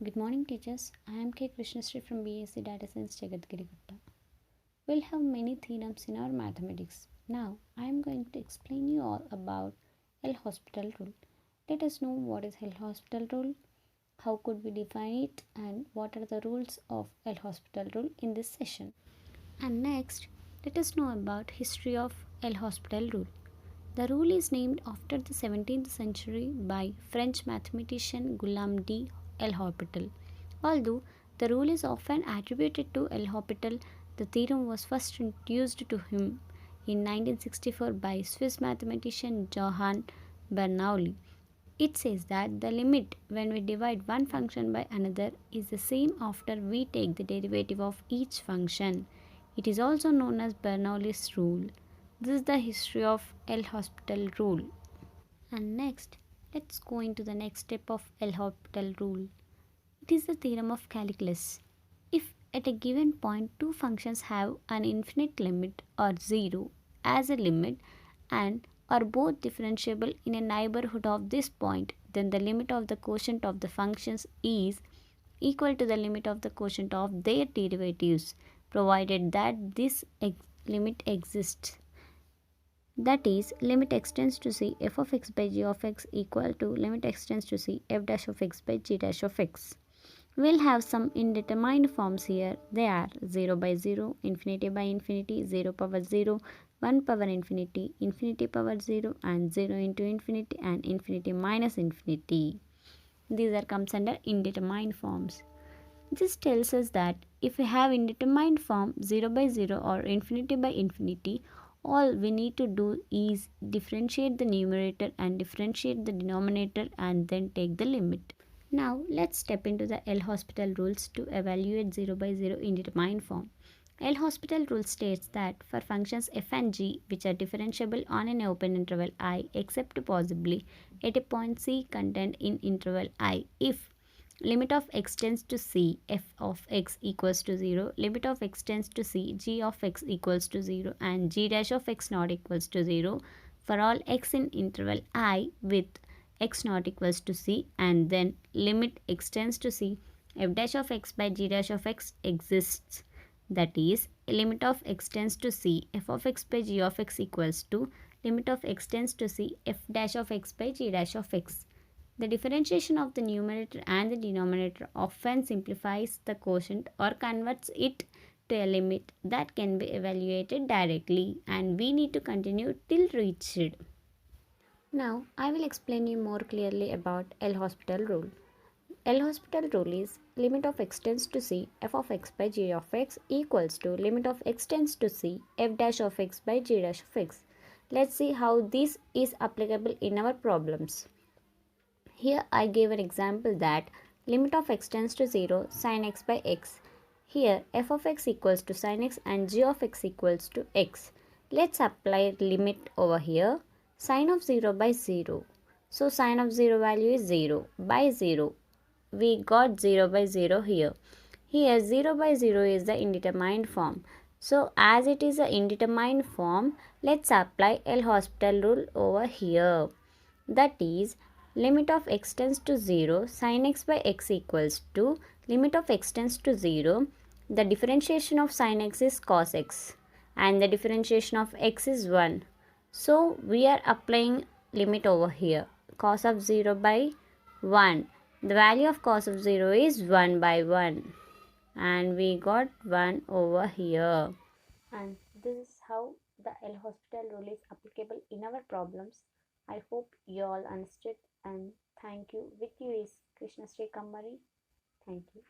Good morning, teachers. I am Krishnasri from BSc Data Science, Jagadgirigutta. We'll have many theorems in our mathematics. Now, I am going to explain you all about LHospital Rule. Let us know what is LHospital Rule, how could we define it, and what are the rules of LHospital Rule in this session. And next, let us know about history of LHospital Rule. The rule is named after the 17th century by French mathematician Guillaume de L'Hopital. Although the rule is often attributed to L'Hopital, the theorem was first introduced to him in 1964 by Swiss mathematician Johann Bernoulli. It says that the limit when we divide one function by another is the same after we take the derivative of each function. It is also known as Bernoulli's rule. This is the history of LHospital rule. And next, let's go into the next step of LHospital rule. It is the theorem of calculus. If at a given point two functions have an infinite limit or 0 as a limit and are both differentiable in a neighborhood of this point, then the limit of the quotient of the functions is equal to the limit of the quotient of their derivatives, provided that this limit exists. That is, limit x tends to c f of x by g of x equal to limit x tends to c f dash of x by g dash of x. We'll have some indeterminate forms here. They are 0 by 0, infinity by infinity, 0 power 0, 1 power infinity, infinity power 0, and 0 into infinity and infinity minus infinity. These are comes under indeterminate forms. This tells us that if we have indeterminate form 0 by 0 or infinity by infinity, all we need to do is differentiate the numerator and differentiate the denominator and then take the limit. Now let's step into the LHospital rules to evaluate 0 by 0 indeterminate form. LHospital rule states that for functions f and g which are differentiable on an open interval I except possibly at a point c contained in interval I, if limit of x tends to c f of x equals to 0, limit of x tends to c g of x equals to 0 and g dash of x not equals to 0 for all x in interval I with x not equals to c, and then limit x tends to c f dash of x by g dash of x exists. That is, limit of x tends to c f of x by g of x equals to limit of x tends to c f dash of x by g dash of x. The differentiation of the numerator and the denominator often simplifies the quotient or converts it to a limit that can be evaluated directly, and we need to continue till reached. Now, I will explain you more clearly about LHospital rule. LHospital rule is limit of x tends to c f of x by g of x equals to limit of x tends to c f dash of x by g dash of x. Let's see how this is applicable in our problems. Here I gave an example that limit of x tends to 0 sin x by x. Here f of x equals to sin x and g of x equals to x. Let's apply limit over here. Sin of 0 by 0. So sin of 0 value is 0 by 0. We got 0 by 0 here. Here 0 by 0 is the indeterminate form. So as it is an indeterminate form, let's apply LHospital rule over here. That is, limit of x tends to 0 sin x by x equals to limit of x tends to 0. The differentiation of sin x is cos x and the differentiation of x is 1. So we are applying limit over here. Cos of 0 by 1. The value of cos of 0 is 1 by 1. And we got 1 over here. And this is how the LHospital rule is applicable in our problems. I hope you all understood, and thank you. With you is Krishnasri. Thank you.